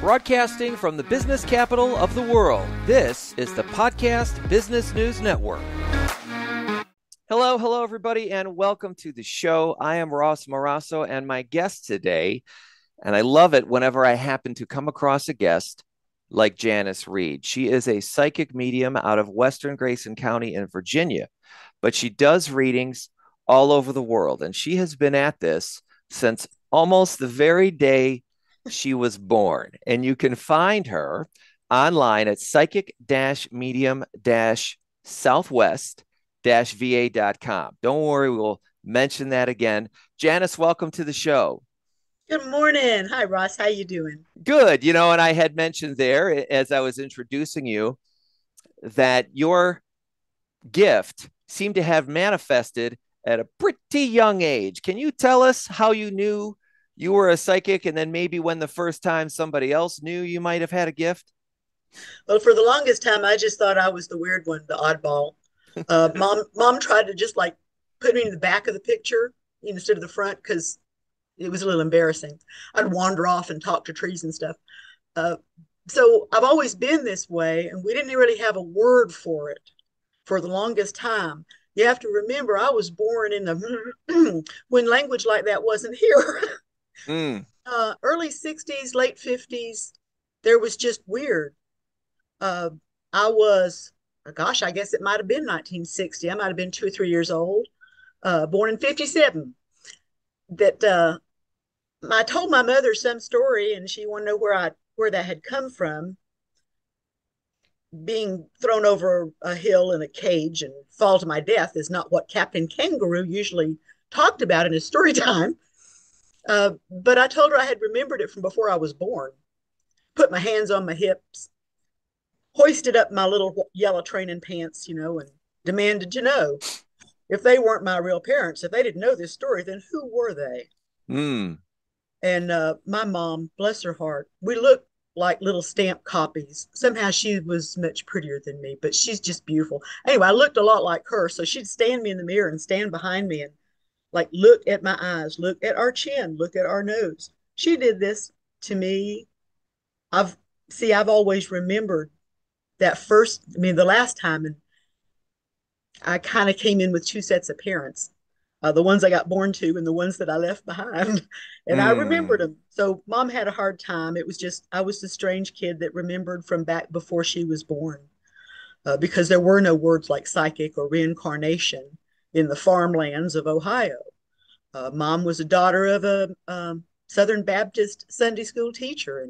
Broadcasting from the business capital of the world, this is the Podcast Business News Network. Hello, everybody, and welcome to the show. I am Ross Morasso, and my guest today, and I love it whenever I happen to come across a guest like Janis Reed. She is a psychic medium out of Western Grayson County in Virginia, but she does readings all over the world, and she has been at this since almost the very day she was born. And you can find her online at psychic-medium-southwest-va.com. Don't worry, we'll mention that again. Janis, welcome to the show. Good morning. Hi, Ross. How you doing? Good. And I had mentioned there as I was introducing you that your gift seemed to have manifested at a pretty young age. Can you tell us how you knew you were a psychic, and then maybe when the first time somebody else knew you might have had a gift? Well, for the longest time, I just thought I was the weird one, the oddball. Mom tried to just like put me in the back of the picture instead of the front because it was a little embarrassing. I'd wander off and talk to trees and stuff. So I've always been this way, and we didn't really have a word for it for the longest time. You have to remember, I was born in the when language like that wasn't here. Early 60s, late 50s, there was just weird. I was, gosh, I guess it might have been 1960. I might have been 2 or 3 years old, born in 57. That I told my mother some story, and she wanted to know where that had come from. Being thrown over a hill in a cage and fall to my death is not what Captain Kangaroo usually talked about in his story time. But I told her I had remembered it from before I was born. Put my hands on my hips, hoisted up my little yellow training pants, and demanded to know if they weren't my real parents. If they didn't know this story, then who were they? And my mom, bless her heart, we looked like little stamp copies. Somehow she was much prettier than me, but she's just beautiful. Anyway, I looked a lot like her, so she'd stand me in the mirror and stand behind me and like, look at my eyes, look at our chin, look at our nose. She did this to me. I've always remembered that the last time, and I kind of came in with two sets of parents, the ones I got born to and the ones that I left behind. And I remembered them. So mom had a hard time. It was just, I was the strange kid that remembered from back before she was born, because there were no words like psychic or reincarnation in the farmlands of Ohio. Mom was a daughter of a Southern Baptist Sunday school teacher,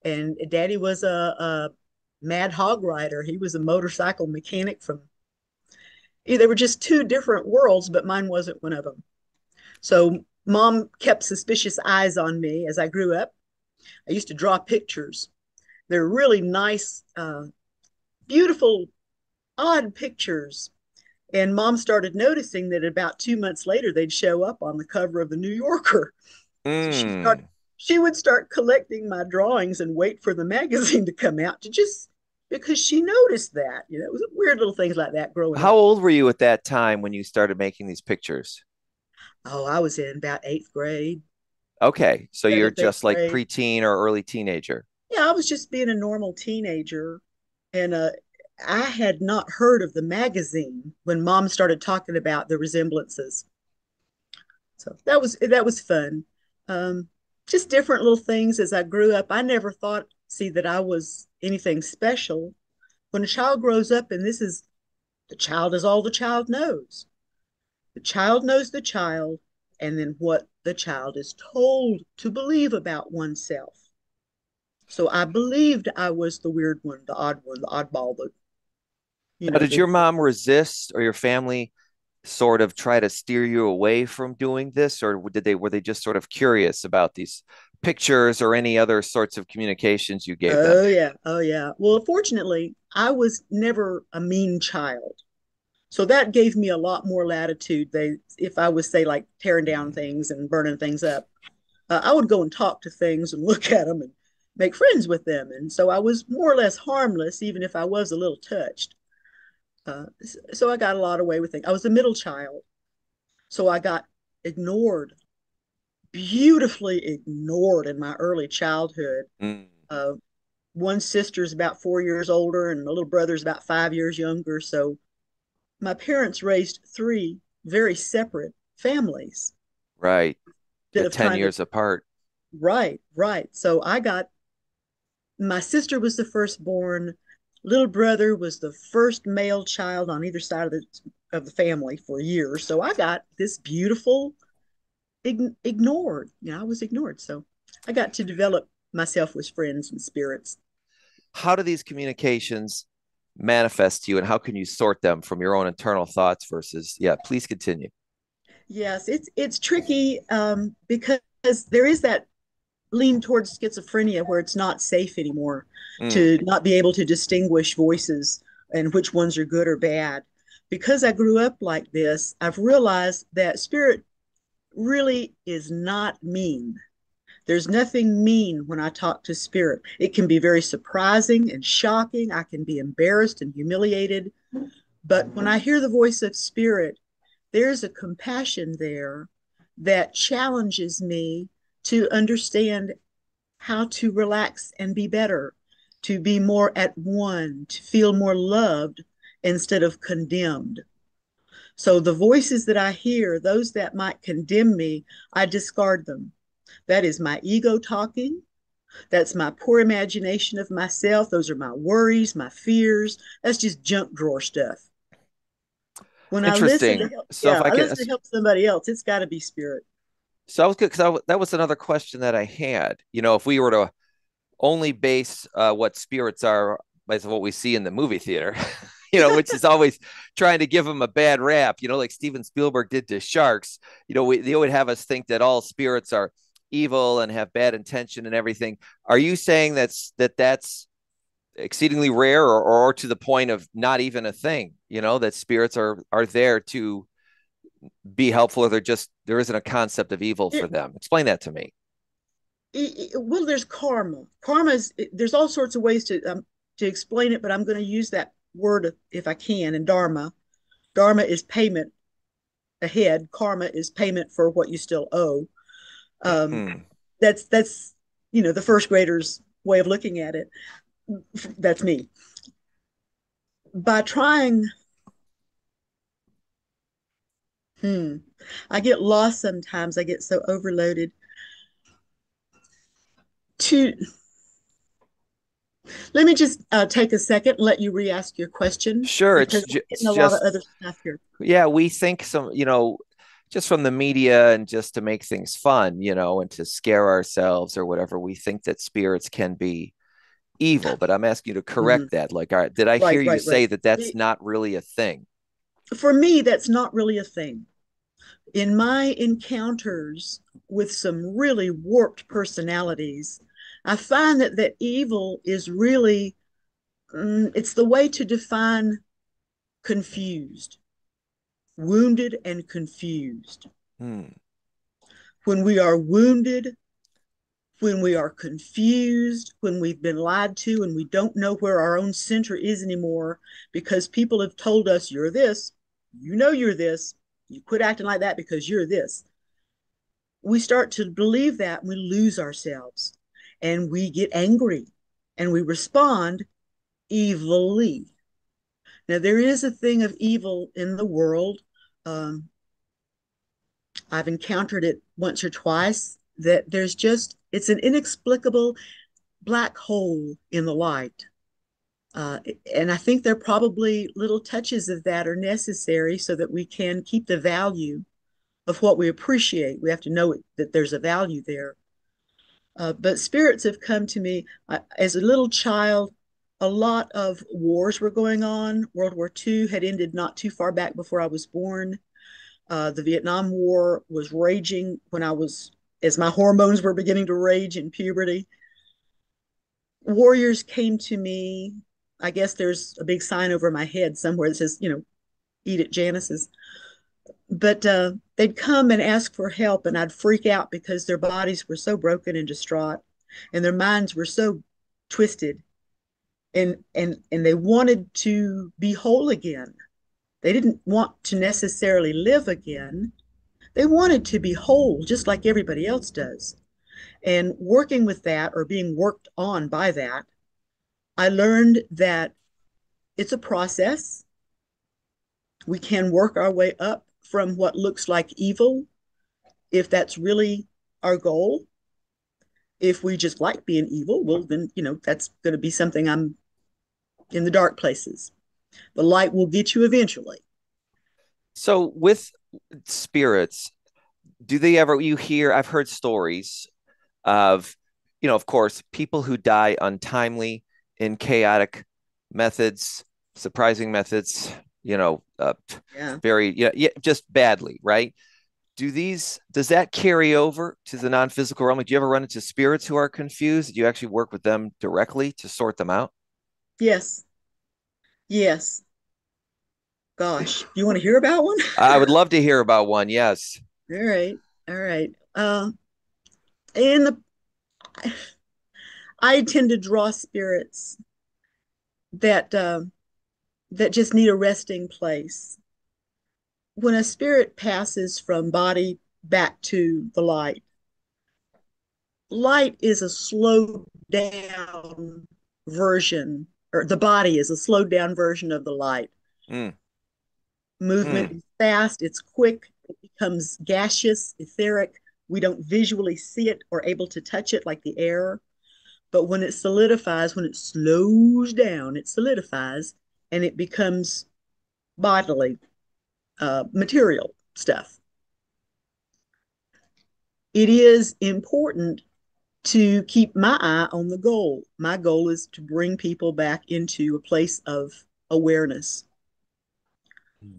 and Daddy was a mad hog rider. He was a motorcycle mechanic they were just two different worlds, but mine wasn't one of them. So Mom kept suspicious eyes on me as I grew up. I used to draw pictures. They're really nice, beautiful, odd pictures. And Mom started noticing that about 2 months later, they'd show up on the cover of the New Yorker. So she would start collecting my drawings and wait for the magazine to come out because she noticed that. It was weird little things like that growing up. How old were you at that time when you started making these pictures? Oh, I was in about 8th grade. Okay, so you're just like grade. preteen or early teenager. Yeah, I was just being a normal teenager. And I had not heard of the magazine when Mom started talking about the resemblances. So that was fun. Just different little things as I grew up. I never thought, that I was anything special. When a child grows up, and the child is all the child knows. The child knows the child, and then what the child is told to believe about oneself. So I believed I was the weird one, the odd one, the oddball, Now, did your mom resist, or your family sort of try to steer you away from doing this, or were they just sort of curious about these pictures or any other sorts of communications you gave them? Oh yeah. Well, fortunately, I was never a mean child, so that gave me a lot more latitude. If I was, say, like tearing down things and burning things up, I would go and talk to things and look at them and make friends with them, and so I was more or less harmless, even if I was a little touched. So I got a lot away with things. I was the middle child, so I got ignored, beautifully ignored in my early childhood. Uh, one sister's about 4 years older, and my little brother's about 5 years younger. So my parents raised three very separate families Right. instead At of 10 trying to. years apart. Right, right. So I got my sister was the firstborn. Little brother was the first male child on either side of the family for years. So I got this beautiful ignored. I was ignored. So I got to develop myself with friends and spirits. How do these communications manifest to you, and how can you sort them from your own internal thoughts versus, yeah, please continue. Yes, it's tricky because there is that lean towards schizophrenia where it's not safe anymore Mm, to not be able to distinguish voices and which ones are good or bad. Because I grew up like this, I've realized that spirit really is not mean. There's nothing mean when I talk to spirit. It can be very surprising and shocking. I can be embarrassed and humiliated. But when I hear the voice of spirit, there's a compassion there that challenges me to understand how to relax and be better, to be more at one, to feel more loved instead of condemned. So the voices that I hear, those that might condemn me, I discard them. That is my ego talking. That's my poor imagination of myself. Those are my worries, my fears. That's just junk drawer stuff. When I listen to interesting. help, So yeah, if I I can, listen to help somebody else, it's got to be spirit. so I was good because that was another question that I had. If we were to only base what spirits are by what we see in the movie theater, which is always trying to give them a bad rap, like Steven Spielberg did to sharks. They would have us think that all spirits are evil and have bad intention and everything. Are you saying that's exceedingly rare, or to the point of not even a thing? That spirits are there to be helpful, or there isn't a concept of evil for It, them? Explain that to me. well, there's karma. There's all sorts of ways to explain it, but I'm going to use that word if I can. And dharma, dharma is payment ahead. Karma is payment for what you still owe. Um, Hmm. that's the first grader's way of looking at it. That's me. By trying, hmm, I get lost sometimes. I get so overloaded. To Let me just take a second and let you re-ask your question Sure, because I'm getting it's a lot of just, other stuff here. yeah, we think just from the media and just to make things fun, and to scare ourselves or whatever, we think that spirits can be evil. But I'm asking you to Mm-hmm. correct that. Like, all right, did I hear Right, you right, right. say that that's not really a thing? For me, that's not really a thing. In my encounters with some really warped personalities, I find that evil is really, it's the way to define confused, wounded and confused. Hmm. When we are wounded, when we are confused, when we've been lied to and we don't know where our own center is anymore because people have told us you're this, you're this, you quit acting like that because you're this. We start to believe that and we lose ourselves and we get angry and we respond evilly. Now, there is a thing of evil in the world. Um, I've encountered it once or twice that it's an inexplicable black hole in the light. Uh, and I think there are probably little touches of that are necessary so that we can keep the value of what we appreciate. We have to know that there's a value there. But spirits have come to me as a little child. A lot of wars were going on. World War II had ended not too far back before I was born. The Vietnam War was raging as my hormones were beginning to rage in puberty. Warriors came to me. I guess there's a big sign over my head somewhere that says, eat at Janis's. But they'd come and ask for help, and I'd freak out because their bodies were so broken and distraught, and their minds were so twisted, and they wanted to be whole again. They didn't want to necessarily live again. They wanted to be whole, just like everybody else does. And working with that or being worked on by that, I learned that it's a process. We can work our way up from what looks like evil if that's really our goal. If we just like being evil, well, then, that's going to be something I'm in the dark places. The light will get you eventually. So with spirits, do they ever, you hear, I've heard stories of, of course, people who die untimely in chaotic methods, surprising methods, Yeah. very, yeah, just badly, right? Does that carry over to the non-physical realm? Like, do you ever run into spirits who are confused? Do you actually work with them directly to sort them out? Yes. Yes. Gosh, do you want to hear about one? I would love to hear about one. Yes. All right. All right. In the I tend to draw spirits that that just need a resting place. When a spirit passes from body back to the light, light is a slowed down version, or the body is a slowed down version of the light. Mm, Movement mm. is fast, it's quick, it becomes gaseous, etheric. We don't visually see it or able to touch it like the air. But when it solidifies, when it slows down, it solidifies and it becomes bodily, material stuff. It is important to keep my eye on the goal. My goal is to bring people back into a place of awareness.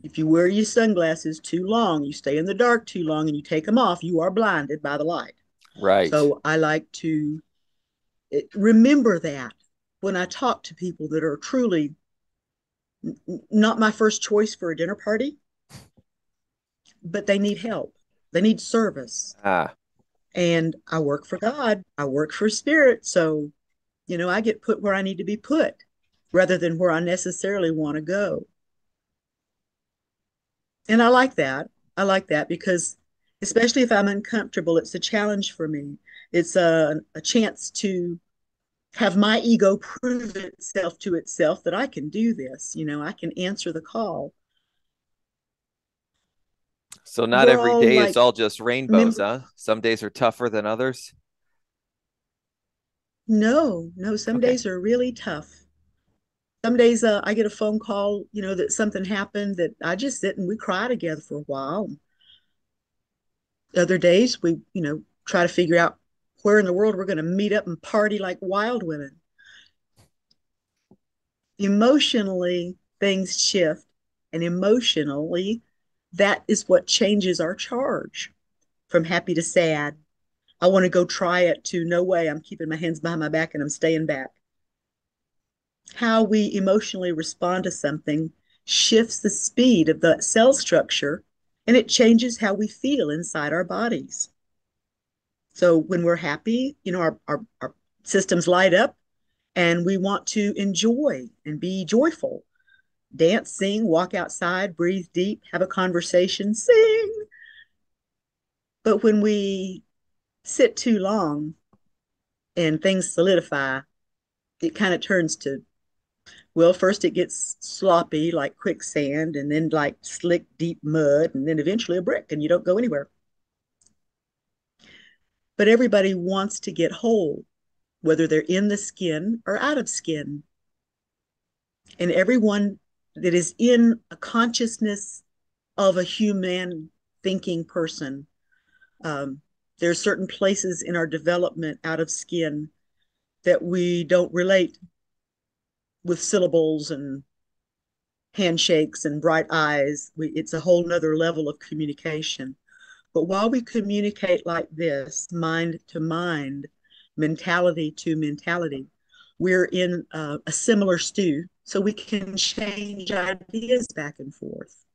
If you wear your sunglasses too long, you stay in the dark too long, and you take them off, you are blinded by the light. Right. So I like to remember that when I talk to people that are truly not my first choice for a dinner party, but they need help. They need service. Ah, And I work for God, I work for spirit. So, I get put where I need to be put rather than where I necessarily want to go. And I like that. I like that because, especially if I'm uncomfortable, it's a challenge for me. It's a chance to have my ego prove itself to itself that I can do this. I can answer the call. so not We're every all day is like all just rainbows, members. huh? Some days are tougher than others. No, no, some Okay. days are really tough. Some days I get a phone call, that something happened that I just sit and we cry together for a while. Other days we, try to figure out where in the world we're going to meet up and party like wild women. Emotionally, things shift, and emotionally, that is what changes our charge from happy to sad. I want to go try it to no way. I'm keeping my hands behind my back and I'm staying back. How we emotionally respond to something shifts the speed of the cell structure and it changes how we feel inside our bodies. So when we're happy, our systems light up and we want to enjoy and be joyful. Dance, sing, walk outside, breathe deep, have a conversation, sing. But when we sit too long and things solidify, it kind of turns to, well, first it gets sloppy like quicksand, and then like slick, deep mud, and then eventually a brick, and you don't go anywhere. But everybody wants to get whole, whether they're in the skin or out of skin. And everyone that is in a consciousness of a human thinking person, um, there are certain places in our development out of skin that we don't relate with syllables and handshakes and bright eyes. It's a whole nother level of communication. But while we communicate like this, mind to mind, mentality to mentality, we're in a similar stew. So we can change ideas back and forth.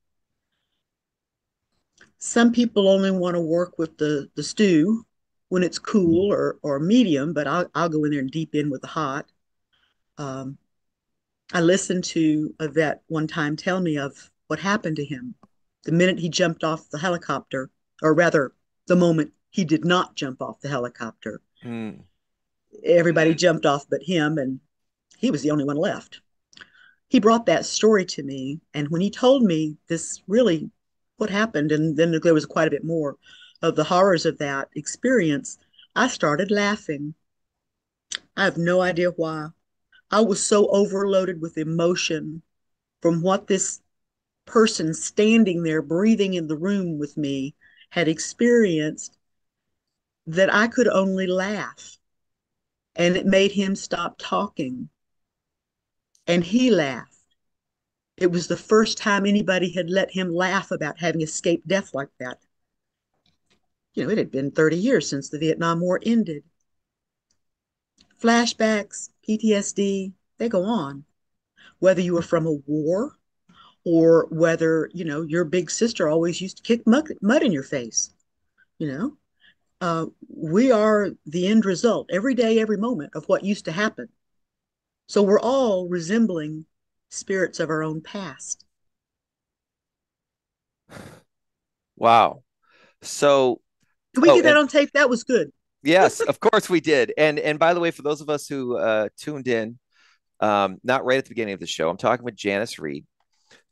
Some people only want to work with the stew when it's cool or medium, but I'll go in there and deep in with the hot. Um, I listened to a vet one time tell me of what happened to him the minute he jumped off the helicopter, or rather, the moment He did not jump off the helicopter. Mm. Everybody jumped off but him, and he was the only one left. He brought that story to me, and when he told me this really what happened, and then there was quite a bit more of the horrors of that experience, I started laughing. I have no idea why. I was so overloaded with emotion from what this person standing there breathing in the room with me had experienced that I could only laugh. And it made him stop talking. And he laughed. It was the first time anybody had let him laugh about having escaped death like that. It had been 30 years since the Vietnam War ended. Flashbacks, PTSD, they go on. Whether you were from a war or whether, your big sister always used to kick mud in your face, you know, we are the end result every day, every moment of what used to happen. So we're all resembling spirits of our own past. Wow. So, Can we oh, get that and on tape? That was good. yes, of course we did. And by the way, for those of us who tuned in, not right at the beginning of the show, I'm talking with Janis Reed,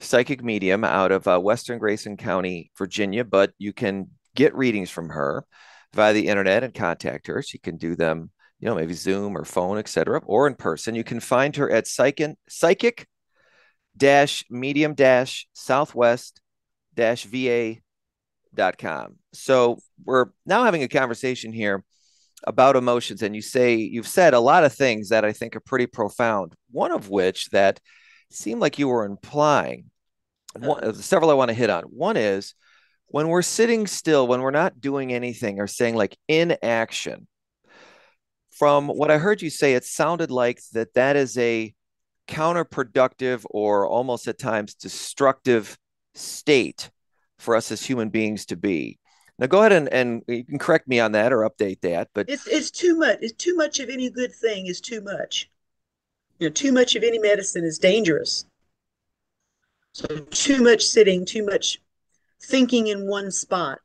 psychic medium out of Western Grayson County, Virginia. But you can get readings from her via the internet and contact her. She can do them, maybe Zoom or phone, etc., or in person. You can find her at psychic medium southwest va.com. So we're now having a conversation here about emotions, and you've said a lot of things that I think are pretty profound. One of which that seemed like you were implying. Several I want to hit on. One is when we're sitting still, when we're not doing anything, or saying like inaction. From what I heard you say, it sounded like that is a counterproductive or almost at times destructive state for us as human beings to be. Now, go ahead and you can correct me on that or update that. But It's too much. It's too much of any good thing is too much. Too much of any medicine is dangerous. So too much sitting, too much thinking in one spot.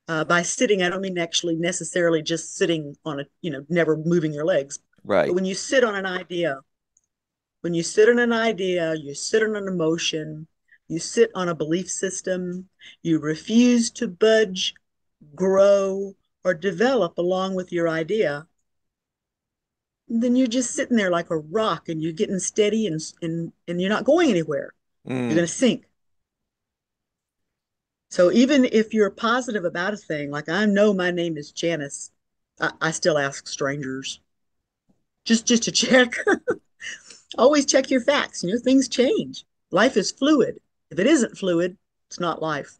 By sitting, I don't mean actually necessarily just sitting on never moving your legs. But right. when you sit on an idea, when you sit on an idea, you sit on an emotion, you sit on a belief system, you refuse to budge, grow, or develop along with your idea, then you're just sitting there like a rock and you're getting steady and you're not going anywhere. You're Mm. going to sink. So even if you're positive about a thing, like I know my name is Janis, I still ask strangers just to check. Always check your facts. Things change. Life is fluid. If it isn't fluid, it's not life.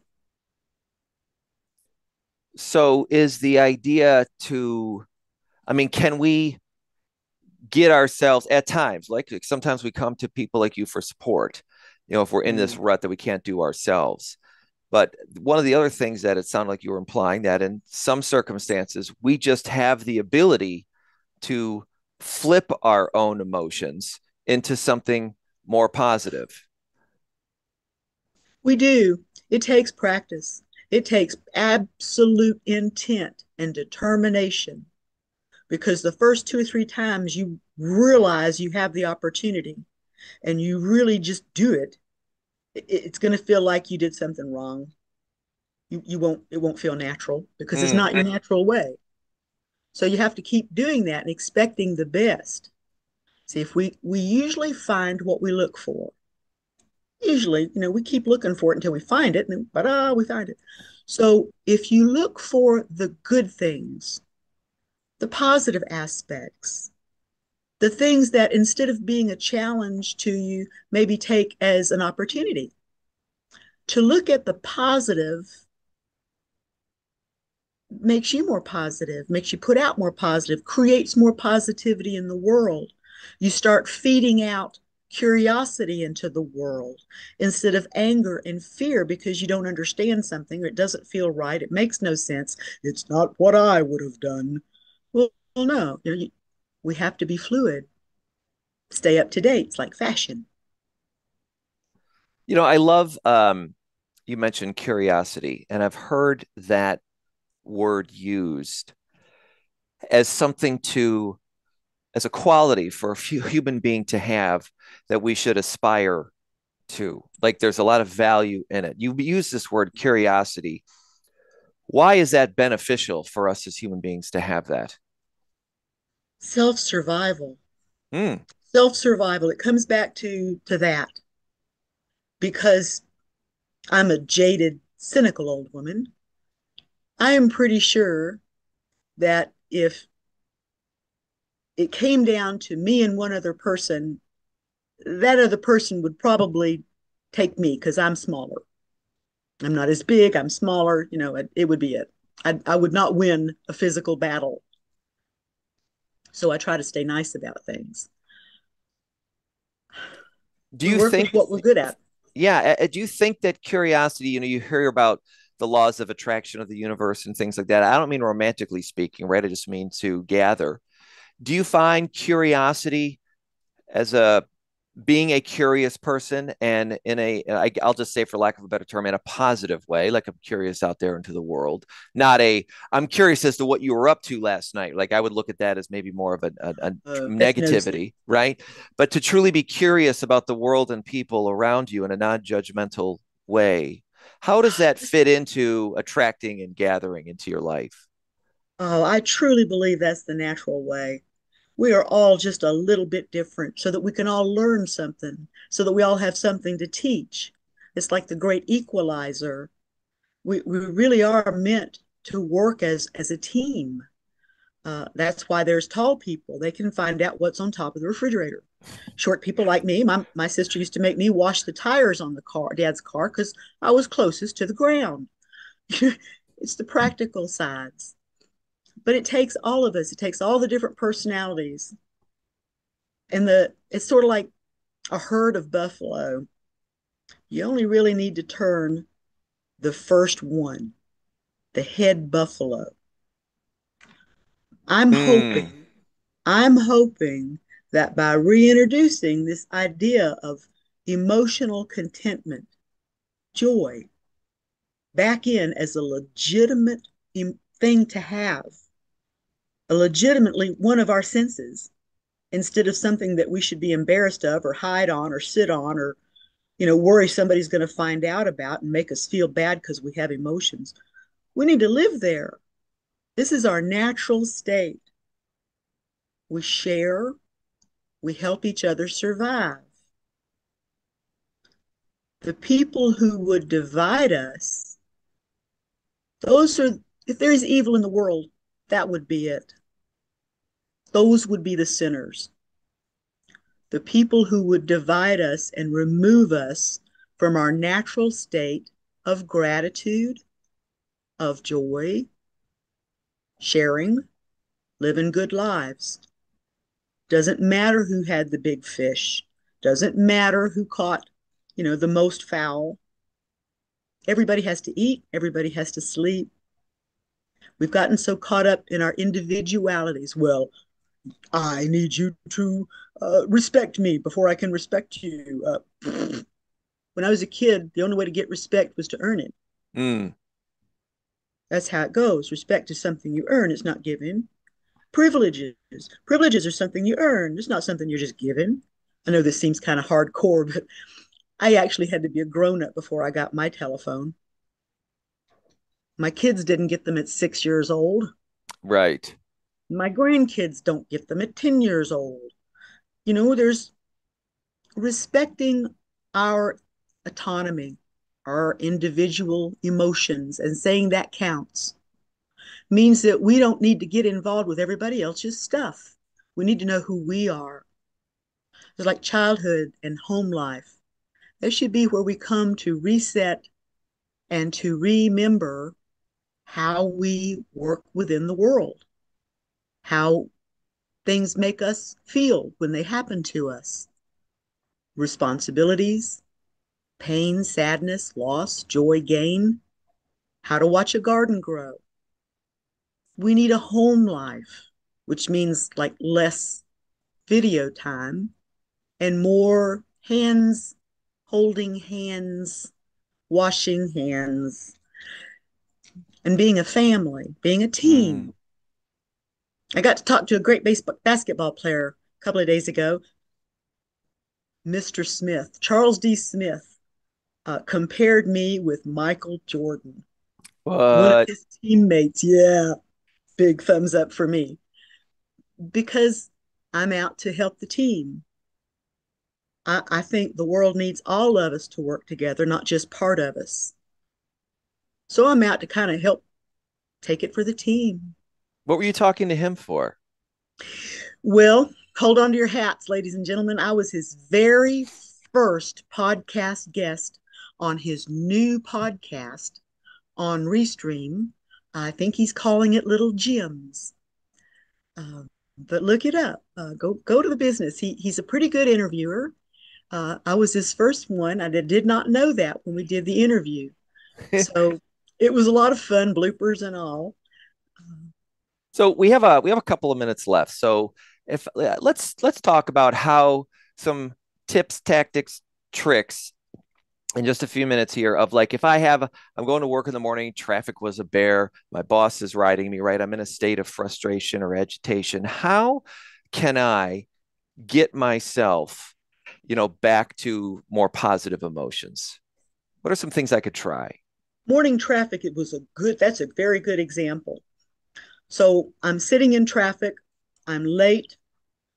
So is the idea to, I mean, can we get ourselves at times, like sometimes we come to people like you for support, if we're in this Mm. rut that we can't do ourselves. But one of the other things that it sounded like you were implying that in some circumstances, we just have the ability to flip our own emotions into something more positive. We do. It takes practice. It takes absolute intent and determination because the first two or three times you realize you have the opportunity and you really just do it, it's going to feel like you did something wrong. It won't feel natural because it's Mm. not your natural way. So you have to keep doing that and expecting the best. See, if we usually find what we look for. Usually, we keep looking for it until we find it, and then, but we find it. So if you look for the good things, the positive aspects, the things that instead of being a challenge to you, maybe take as an opportunity to look at the positive makes you more positive, makes you put out more positive, creates more positivity in the world. You start feeding out curiosity into the world instead of anger and fear because you don't understand something or it doesn't feel right. It makes no sense. It's not what I would have done. Well no, we have to be fluid, stay up to date. It's like fashion. I love you mentioned curiosity, and I've heard that word used as something to, as a quality for a human being to have that we should aspire to. Like there's a lot of value in it. You use this word curiosity. Why is that beneficial for us as human beings to have that? Self-survival. Mm. Self-survival. It comes back to that because I'm a jaded, cynical old woman. I am pretty sure that if it came down to me and one other person, that other person would probably take me because I'm smaller. I'm not as big, I'm smaller, it would be it. I would not win a physical battle. So I try to stay nice about things. Do We you work with think, what we're good at. yeah, do you think that curiosity, you hear about the laws of attraction of the universe and things like that. I don't mean romantically speaking, right? I just mean to gather. Do you find curiosity as a being a curious person and in I'll just say for lack of a better term, in a positive way, like I'm curious out there into the world, not I'm curious as to what you were up to last night. Like I would look at that as maybe more of a That's nosy. negativity, right? But to truly be curious about the world and people around you in a non-judgmental way, how does that fit into attracting and gathering into your life? Oh, I truly believe that's the natural way. We are all just a little bit different so that we can all learn something, so that we all have something to teach. It's like the great equalizer. We really are meant to work as a team. That's why there's tall people. They can find out what's on top of the refrigerator. Short people like me, my sister used to make me wash the tires on the car, dad's car, because I was closest to the ground. It's the practical sides. But it takes all of us, it takes all the different personalities. And it's sort of like a herd of buffalo. You only really need to turn the first one, the head buffalo. I'm Mm. hoping, I'm hoping that by reintroducing this idea of emotional contentment, joy, back in as a legitimate thing to have, a legitimately one of our senses, instead of something that we should be embarrassed of or hide on or sit on or worry somebody's going to find out about and make us feel bad because we have emotions. We need to live there. This is our natural state. We share, we help each other survive. The people who would divide us, those are, if there is evil in the world, that would be it. Those would be the sinners. The people who would divide us and remove us from our natural state of gratitude, of joy, sharing, living good lives. Doesn't matter who had the big fish. Doesn't matter who caught, the most fowl. Everybody has to eat. Everybody has to sleep. We've gotten so caught up in our individualities. Well, I need you to respect me before I can respect you. When I was a kid, the only way to get respect was to earn it. Mm. That's how it goes. Respect is something you earn, it's not given. Privileges. Privileges are something you earn, it's not something you're just given. I know this seems kind of hardcore, but I actually had to be a grown up before I got my telephone. My kids didn't get them at 6 years old. Right. My grandkids don't get them at 10 years old. There's respecting our autonomy, our individual emotions, and saying that counts means that we don't need to get involved with everybody else's stuff. We need to know who we are. It's like childhood and home life. That should be where we come to reset and to remember how we work within the world, how things make us feel when they happen to us, responsibilities, pain, sadness, loss, joy, gain, how to watch a garden grow. We need a home life, which means like less video time and more hands holding hands, washing hands, and being a family, being a Mm. team. I got to talk to a great basketball player a couple of days ago, Mr. Smith, Charles D. Smith, compared me with Michael Jordan, one of But his teammates. Yeah, big thumbs up for me because I'm out to help the team. I think the world needs all of us to work together, not just part of us. So I'm out to kind of help take it for the team. what were you talking to him for? Well, hold on to your hats, ladies and gentlemen. I was his very first podcast guest on his new podcast on Restream. I think he's calling it Little Gems. But look it up. Go to the business. He's a pretty good interviewer. I was his first one. I did not know that when we did the interview. So it was a lot of fun, bloopers and all. So we have a couple of minutes left. So if let's talk about how some tips, tactics, tricks in just a few minutes here of like if I'm going to work in the morning, traffic was a bear, my boss is riding me, right? I'm in a state of frustration or agitation. How can I get myself, back to more positive emotions? What are some things I could try? Morning traffic, that's a very good example. So I'm sitting in traffic. I'm late.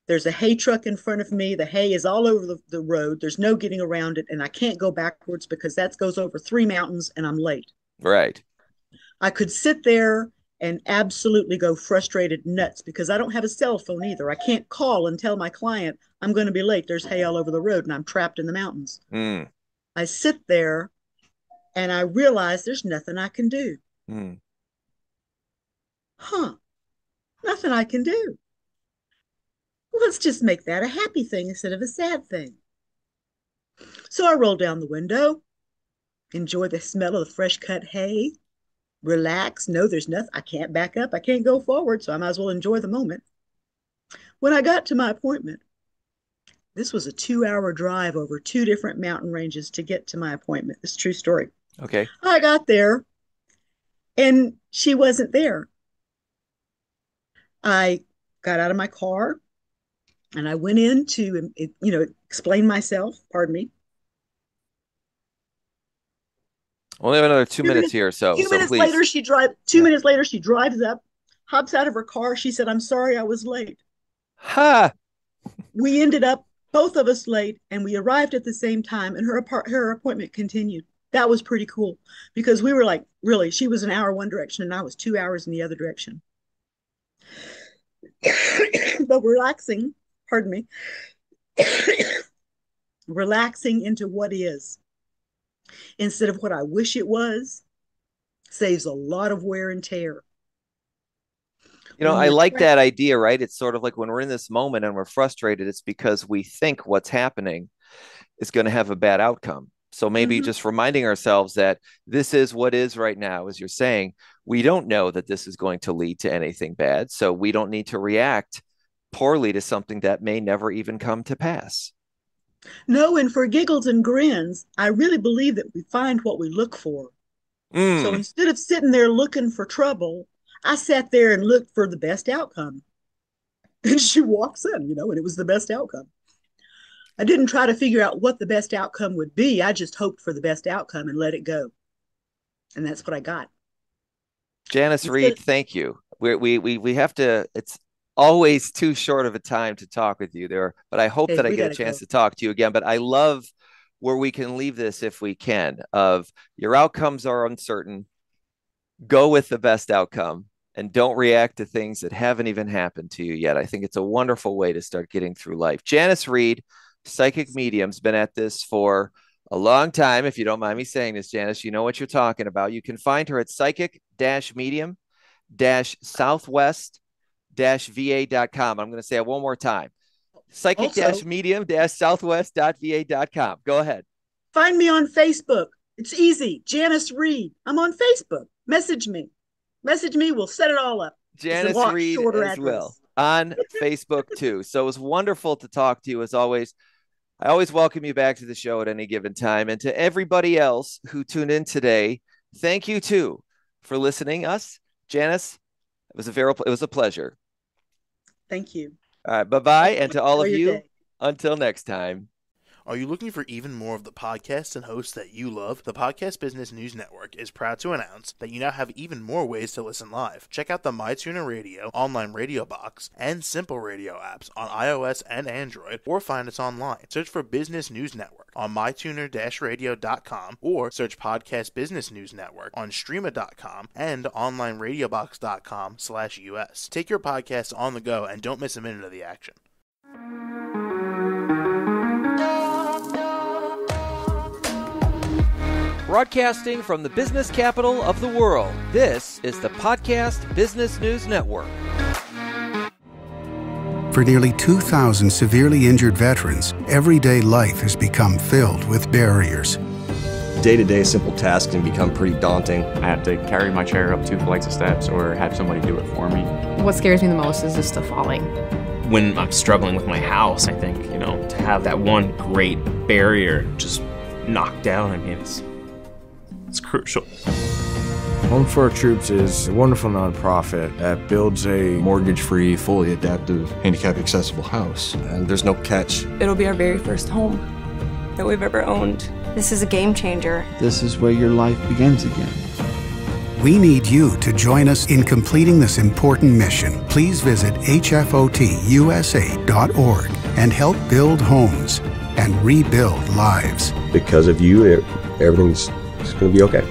There's a hay truck in front of me. The hay is all over the road. There's no getting around it. And I can't go backwards because that goes over three mountains and I'm late. Right. I could sit there and absolutely go frustrated nuts because I don't have a cell phone either. I can't call and tell my client I'm going to be late. There's hay all over the road and I'm trapped in the mountains. Mm, I sit there and I realize there's nothing I can do. mm. Huh, nothing I can do. Well, let's just make that a happy thing instead of a sad thing. So I roll down the window, enjoy the smell of the fresh cut hay, relax. No, there's nothing. I can't back up. I can't go forward. So I might as well enjoy the moment. When I got to my appointment, this was a 2 hour drive over two different mountain ranges to get to my appointment. It's a true story. Okay. I got there and she wasn't there. I got out of my car and I went in to, explain myself. Pardon me. Only have another 2 minutes minutes, here, so few so minutes later, please. she drive. 2 minutes later, she drives up, hops out of her car. She said, "I'm sorry, I was late." Ha! We ended up both of us late, and we arrived at the same time, and her appointment continued. That was pretty cool because we were like, really, she was an hour one direction, and I was 2 hours in the other direction. But relaxing, pardon me, relaxing into what is instead of what I wish it was saves a lot of wear and tear. When I you're like trapped, that idea, right? It's sort of like when we're in this moment and we're frustrated, it's because we think what's happening is going to have a bad outcome. So maybe mm-hmm. just reminding ourselves that this is what is right now, as you're saying, we don't know that this is going to lead to anything bad. So we don't need to react poorly to something that may never even come to pass. No, and for giggles and grins, I really believe that we find what we look for. So Mm. instead of sitting there looking for trouble, I sat there and looked for the best outcome. And she walks in, and it was the best outcome. I didn't try to figure out what the best outcome would be. I just hoped for the best outcome and let it go. And that's what I got. Janis Instead, Reed, thank you. We have to. It's always too short of a time to talk with you there, but I hope hey, that I we get a got to chance go. to talk to you again. But I love where we can leave this if we can. Of your outcomes are uncertain. Go with the best outcome and don't react to things that haven't even happened to you yet. I think it's a wonderful way to start getting through life. Janis Reed, psychic medium's been at this for a long time. If you don't mind me saying this, Janis, you know what you're talking about. You can find her at psychic-medium southwest va.com. I'm going to say it one more time. Also, Psychic-medium southwest.va.com. Go ahead. find me on Facebook. It's easy. Janis Reed. I'm on Facebook. Message me. Message me. We'll set it all up. It's a Janis lot Reed shorter as well address. on Facebook too. So it was wonderful to talk to you as always. I always welcome you back to the show at any given time. And to everybody else who tuned in today, thank you too for listening us. Janice, it was a pleasure. Thank you. All right, bye-bye. And to all Enjoy of your you, day. until next time. Are you looking for even more of the podcasts and hosts that you love? The Podcast Business News Network is proud to announce that you now have even more ways to listen live. Check out the MyTuner Radio, online radio box, and Simple Radio apps on iOS and Android, or find us online. Search for Business News Network on mytuner-radio.com, or search Podcast Business News Network on streama.com and onlineradiobox.com/US. Take your podcast on the go and don't miss a minute of the action. Broadcasting from the business capital of the world, this is the Podcast Business News Network. For nearly 2,000 severely injured veterans, everyday life has become filled with barriers. Day-to-day simple tasks can become pretty daunting. I have to carry my chair up 2 flights of steps or have somebody do it for me. What scares me the most is just the falling. When I'm struggling with my house, I think, to have that one great barrier just knocked down, it's crucial. Home for Our Troops is a wonderful nonprofit that builds a Mortgage-free, fully adaptive, handicap-accessible house. And there's no catch. It'll be our very first home that we've ever owned. This is a game changer. This is where your life begins again. We need you to join us in completing this important mission. Please visit hfotusa.org and help build homes and rebuild lives. Because of you, everything's going to be okay.